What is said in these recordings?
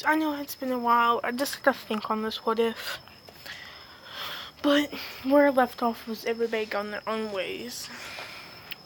I know it's been a while. I just gotta think on this what if. But where I left off was everybody gone their own ways.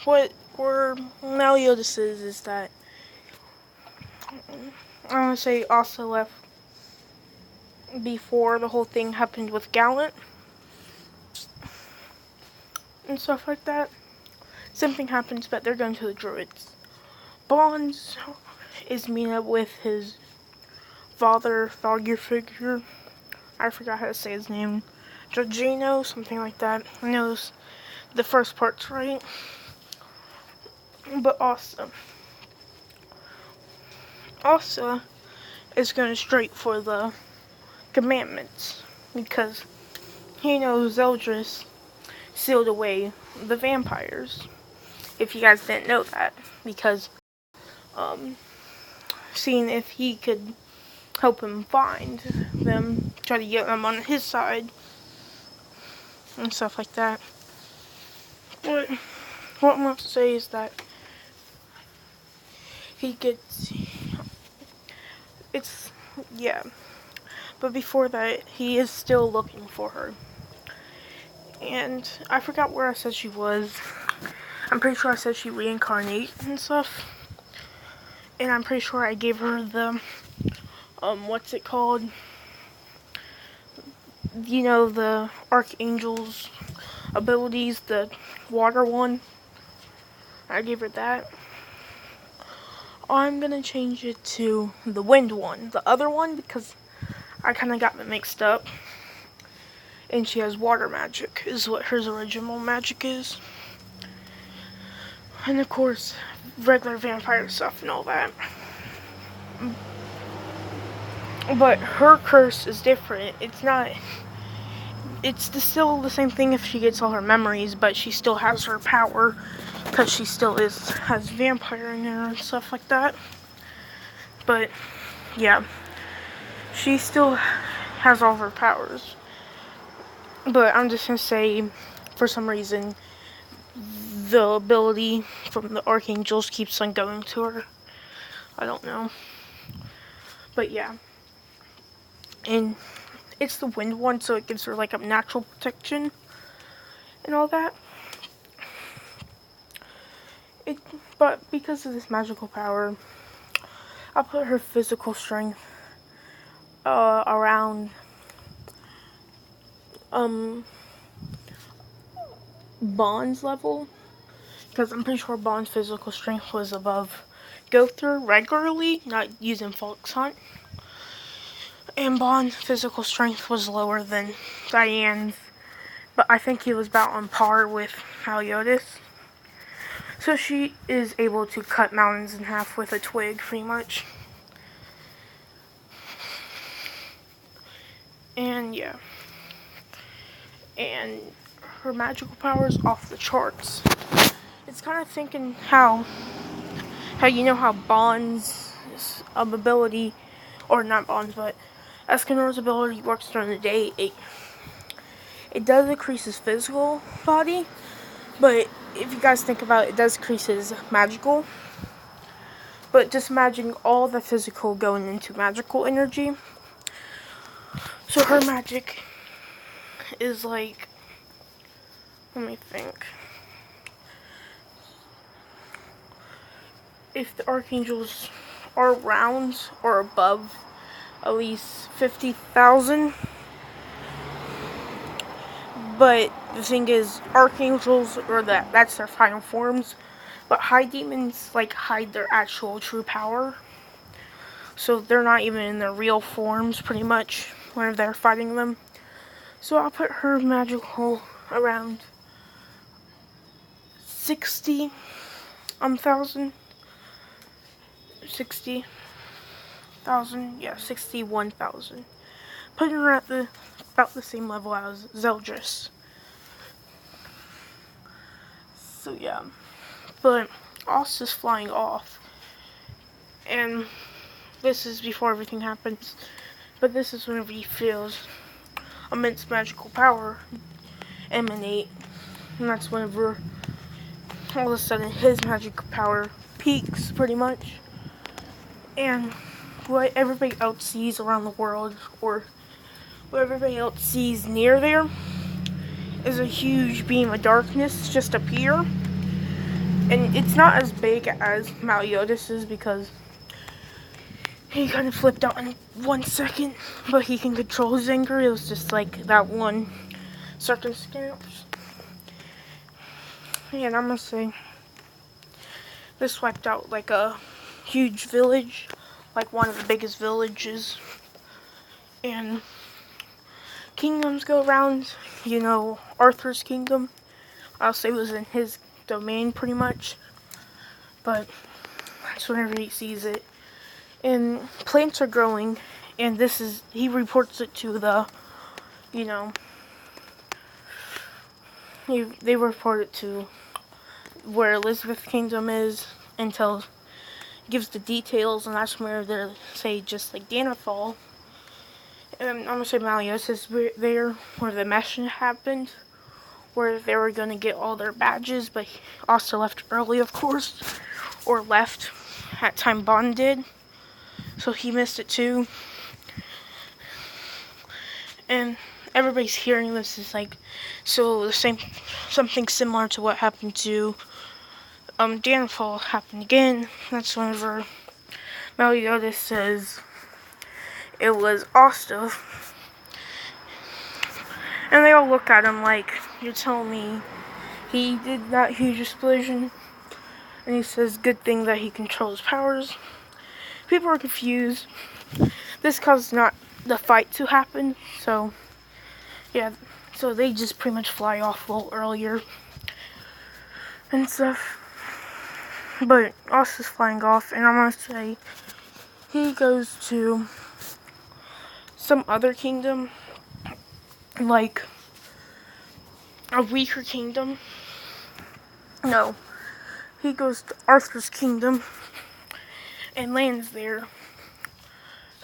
What we're now notices is that I want to say also left before the whole thing happened with Gallant and stuff like that. Same thing happens, but they're going to the Druids. Bonds is meeting up with his father figure. I forgot how to say his name. Giorgino, something like that. I know the first part's right. But Asta is going straight for the commandments because he knows Zeldris sealed away the vampires. If you guys didn't know that, because seeing if he could help him find them, try to get them on his side and stuff like that. But what I'm going to say is that but before that, he is still looking for her. And I forgot where I said she was. I'm pretty sure I said she reincarnates and stuff. And I'm pretty sure I gave her the, what's it called? You know, the Archangel's abilities, the water one. I gave her that. I'm gonna change it to the wind one. The other one, because I kind of got them mixed up. And she has water magic, is what her original magic is. And of course, regular vampire stuff and all that. But her curse is different. It's still the same thing if she gets all her memories, but she still has her power because she still has vampire in her and stuff like that. But yeah, she still has all her powers. But I'm just gonna say, for some reason, the ability from the Archangels keeps on going to her. I don't know. But yeah. And it's the wind one, so it gives her like a natural protection and all that. But because of this magical power, I'll put her physical strength around Bond's level, because I'm pretty sure Bond's physical strength was above Gother regularly, not using Fox Hunt. And Bond's physical strength was lower than Diane's, but I think he was about on par with Haliotis. So she is able to cut mountains in half with a twig, pretty much. And yeah. And her magical powers off the charts. It's kind of thinking how you know how Bond's ability, or not Bond's, but Escanor's ability works during the day. It does increase his physical body, but if you guys think about it, it does increase his magical. But just imagine all the physical going into magical energy. So her magic is like, let me think. If the Archangels are around or above at least 50,000. But the thing is, Archangels, or that's their final forms. But High Demons, like, hide their actual true power. So they're not even in their real forms, pretty much, when they're fighting them. So I'll put her magical around 60,000. 60,000, yeah, 61,000. Putting her at about the same level as Zeldris. So yeah, but Oz is flying off, and this is before everything happens. But this is whenever he feels immense magical power emanate, and that's whenever all of a sudden his magical power peaks, pretty much. And what everybody else sees around the world, or what everybody else sees near there, is a huge beam of darkness just appear. And it's not as big as Meliodas' because he kind of flipped out in 1 second, but he can control his anger. It was just like that one circumstance. And I'm gonna say this wiped out like a huge village, like one of the biggest villages. And kingdoms go around, you know, Arthur's kingdom, I'll say, was in his domain pretty much, but that's whenever he sees it. And plants are growing, and he reports it to the, you know, they report it to where Elizabeth's kingdom is, and gives the details, and that's where they say, just like Danafall. And I'm gonna say Malleus is there where the mission happened, where they were gonna get all their badges, but he also left early, of course, or left at time Bond did, so he missed it too. And everybody's hearing this is like, so something similar to what happened to Danfall happened again. That's whenever Meliodas says it was Asta. And they all look at him like, you're telling me he did that huge explosion? And he says, good thing that he controls powers. People are confused. This caused not the fight to happen, so yeah, so they just pretty much fly off a little earlier and stuff. But Asta's flying off, and I'm gonna say he goes to some other kingdom, like a weaker kingdom. No, he goes to Arthur's kingdom and lands there.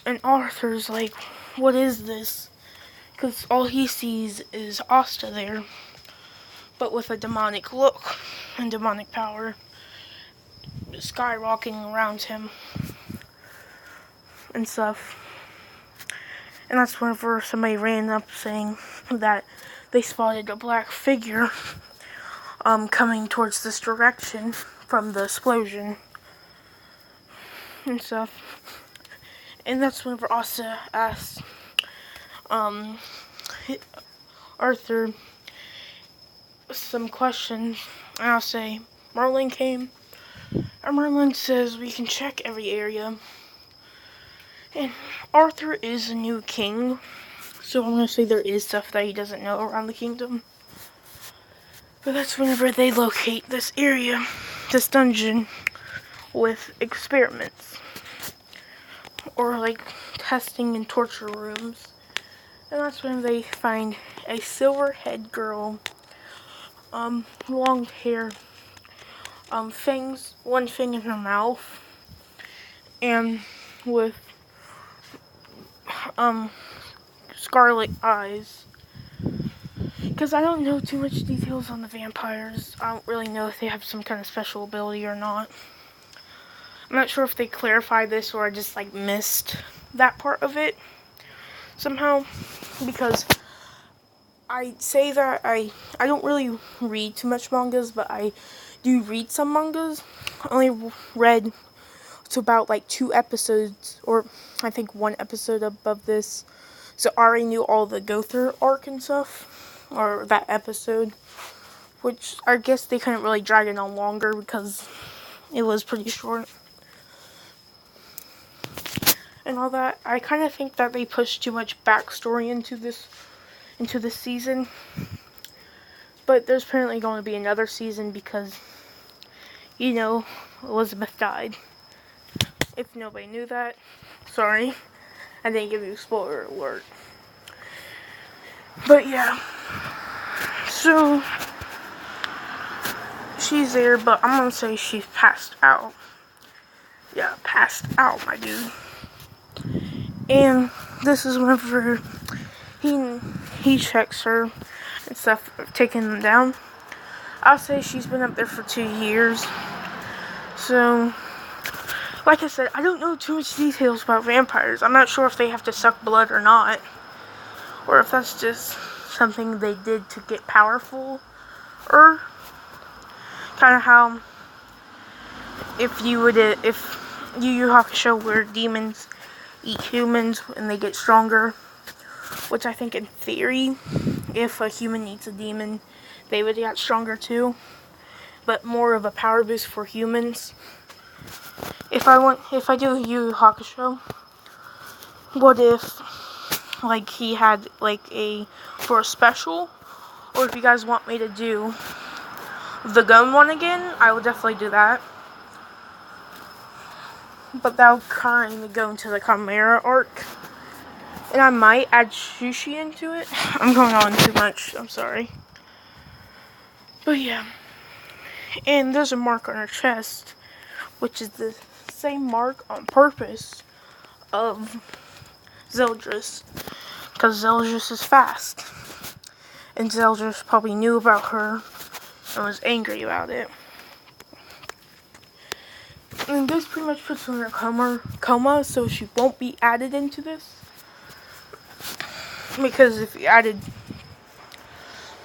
And Arthur's like, what is this? Because all he sees is Asta there, but with a demonic look and demonic power skyrocketing around him and stuff. And that's whenever somebody ran up saying that they spotted a black figure coming towards this direction from the explosion and stuff. And that's whenever Asta asked Arthur some questions, and I'll say Merlin came, and Merlin says we can check every area. And Arthur is a new king, so I'm gonna say there is stuff that he doesn't know around the kingdom. But that's whenever they locate this area, this dungeon, with experiments, or like testing and torture rooms. And that's when they find a silver-haired girl, long hair, fangs, one fang in her mouth, and with scarlet eyes. Because I don't know too much details on the vampires. I don't really know if they have some kind of special ability or not. I'm not sure if they clarified this or I just like missed that part of it somehow, because I'd say that I don't really read too much mangas, but I do read some mangas. I only read to about like 2 episodes, or I think 1 episode above this, so I already knew all the Gother arc and stuff, or that episode, which I guess they couldn't really drag it on longer because it was pretty short and all that. I kind of think that they pushed too much backstory into this season, but there's apparently going to be another season because, you know, Elizabeth died. If nobody knew that, sorry, I didn't give you a spoiler alert. But yeah, so she's there, but I'm gonna say she's passed out. Yeah, passed out, my dude. And this is whenever he checks her and stuff, taking them down. I'll say she's been up there for 2 years. So like I said, I don't know too much details about vampires. I'm not sure if they have to suck blood or not, or if that's just something they did to get powerful, or kind of how if Yu Yu Hakusho where demons eat humans and they get stronger, which I think in theory, if a human eats a demon, they would get stronger too, but more of a power boost for humans. If I do a Yu Yu Hakusho, what if like he had like for a special, or if you guys want me to do the gun one again, I will definitely do that. But that will kind of go into the Chimera arc, and I might add Sushi into it. I'm going on too much, I'm sorry. But yeah, and there's a mark on her chest, which is the same mark on purpose of Zeldris, because Zeldris is fast, and Zeldris probably knew about her and was angry about it. And this pretty much puts her in a coma, so she won't be added into this. Because if you added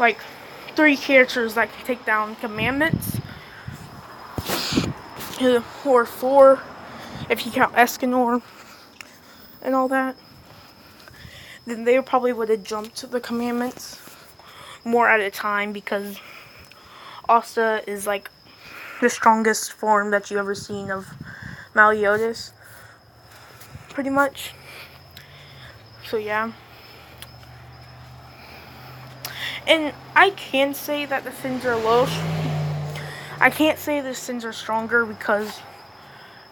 like 3 characters that can take down commandments, or 4 if you count Escanor and all that, then they probably would have jumped to the commandments more at a time, because Asta is like the strongest form that you ever seen of Meliodas, pretty much. So yeah. And I can say that the Sins are low. I can't say the Sins are stronger, because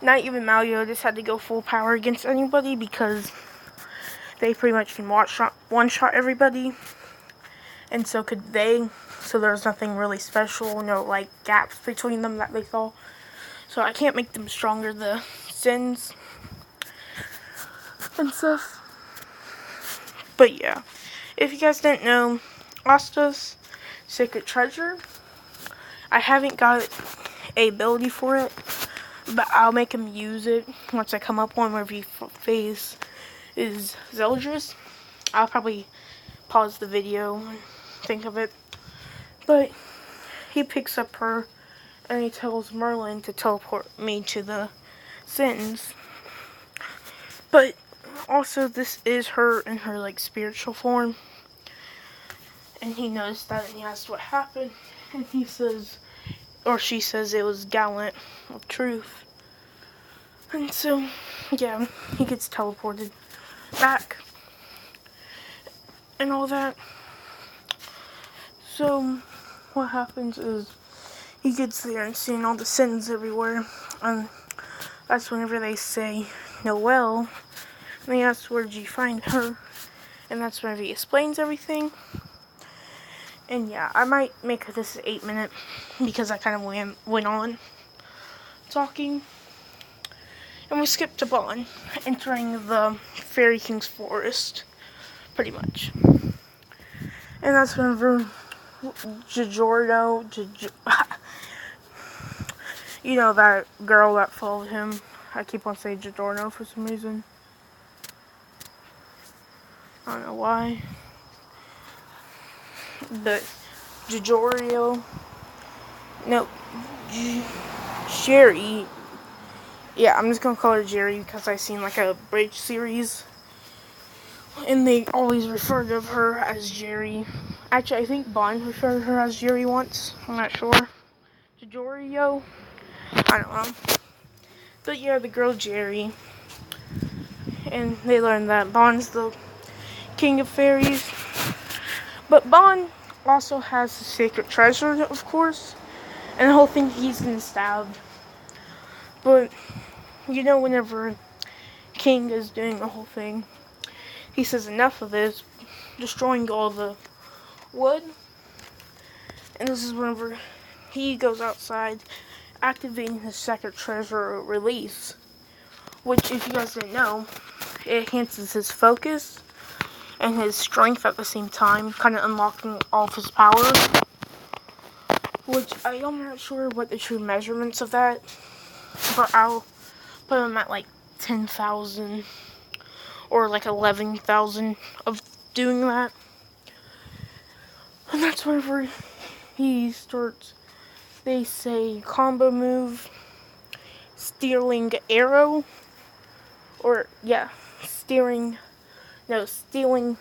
not even Meliodas had to go full power against anybody, because they pretty much can one-shot everybody. And so could they. So there's nothing really special, no like gaps between them that they saw. So I can't make them stronger, the Sins and stuff. But yeah, if you guys didn't know, Asta's Sacred Treasure, I haven't got a ability for it, but I'll make him use it once I come up on wherever phase is Zeldris. I'll probably pause the video and think of it. But he picks up her and he tells Merlin to teleport me to the Sins. But also this is her in her like spiritual form. And he noticed that and he asked what happened. And he says, or she says, it was gallant of truth. And so, yeah, he gets teleported back and all that. So what happens is he gets there and seeing all the Sins everywhere, and that's whenever they say Noelle, and he asks where did you find her, and that's whenever he explains everything. And yeah, I might make this 8-minute because I kind of went on talking. And we skipped to Bon entering the Fairy King's forest, pretty much. And that's whenever Giorgio, you know that girl that followed him. I keep on saying Giorgio for some reason. I don't know why. But Giorgio, no, Jerry. Yeah, I'm just gonna call her Jerry because I've seen like a Bridge series, and they always refer to her as Jerry. Actually, I think Bond referred to her as Jerry once. I'm not sure. Giorgio, I don't know. But yeah, the girl Jerry, and they learn that Bond's the king of fairies. But Bond also has the sacred treasure, of course, and the whole thing he's been stabbed. But you know, whenever King is doing the whole thing, he says enough of this, destroying all the wood. And this is whenever he goes outside, activating his sacred treasure release, which, if you guys didn't know, it enhances his focus and his strength at the same time, kind of unlocking all of his powers. Which I am not sure what the true measurements of that, but I'll put him at like 10,000 or like 11,000 of doing that. And that's whenever he starts, they say combo move, stealing arrow, or yeah, stealing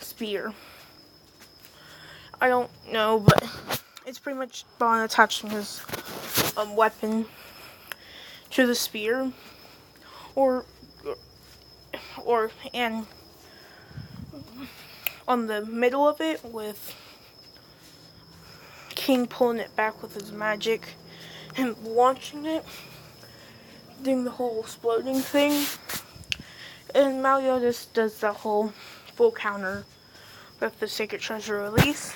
spear. I don't know, but it's pretty much Bond attaching his weapon to the spear, and on the middle of it with King pulling it back with his magic and launching it, doing the whole exploding thing. And Meliodas does the whole full counter with the Sacred Treasure release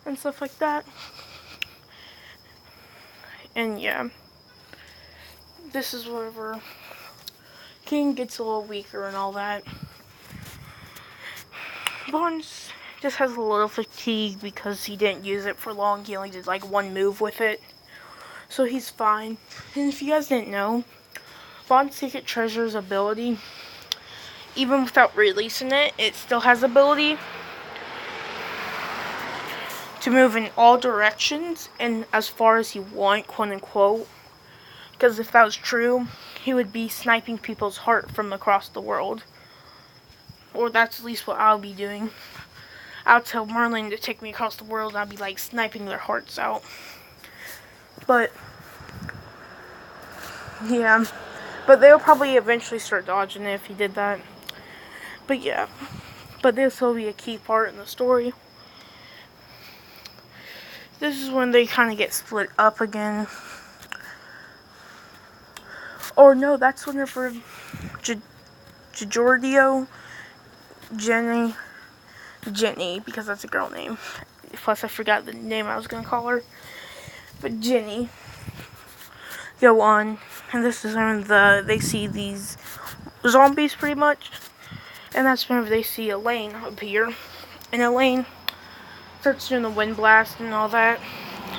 and stuff like that. And yeah, this is whenever King gets a little weaker and all that. Barnes just has a little fatigue because he didn't use it for long. He only did like one move with it, so he's fine. And if you guys didn't know, Bond's Secret Treasure's ability, even without releasing it, it still has ability to move in all directions and as far as you want, quote unquote. Because if that was true, he would be sniping people's heart from across the world. Or that's at least what I'll be doing. I'll tell Merlin to take me across the world and I'll be like sniping their hearts out. But yeah. But they'll probably eventually start dodging it if he did that. But yeah. But this will be a key part in the story. This is when they kind of get split up again. Or no, that's whenever Giorgio, Jenny, because that's a girl name. Plus I forgot the name I was going to call her. But Jenny go on, and this is when they see these zombies pretty much. And that's whenever they see Elaine appear. And Elaine starts doing the wind blast and all that.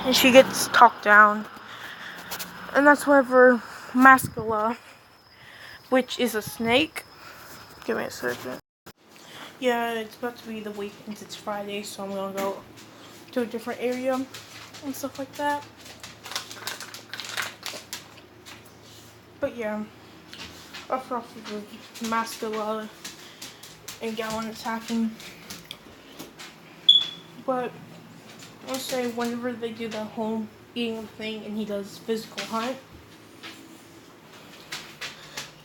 And she gets talked down. And that's whenever Mascula, which is a snake. Give me a second. Yeah, it's about to be the weekend. It's Friday, so I'm gonna go to a different area and stuff like that. But yeah, I'll start off with Mascula and Gallon attacking. But I'll say whenever they do the whole eating thing and he does physical hunt.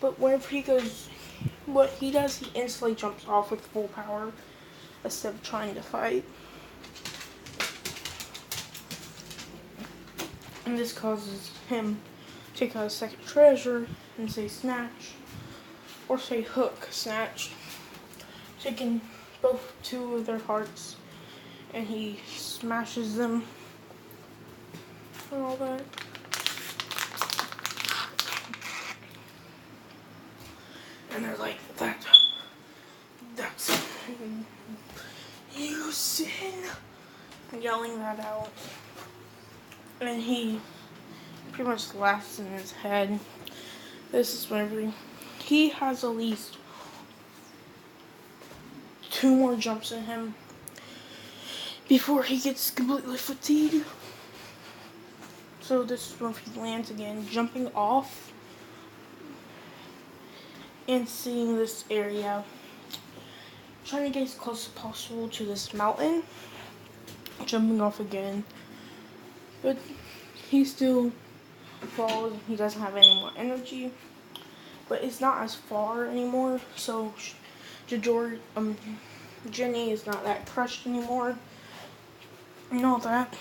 But whenever he goes, what he does, he instantly jumps off with full power instead of trying to fight. And this causes him to take out a second treasure and say snatch, or say hook, snatch, taking two of their hearts, and he smashes them and all that. And they're like, that's you sin, yelling that out. And he pretty much laughs in his head. This is whenever he has at least 2 more jumps in him before he gets completely fatigued. So this is when he lands again, jumping off and seeing this area, trying to get as close as possible to this mountain, jumping off again, but he still falls. He doesn't have any more energy, but it's not as far anymore, so Jenny is not that crushed anymore and all that.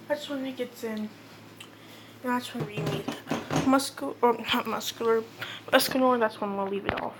That's when he gets in, and that's when we meet Escanor. That's when we'll leave it off.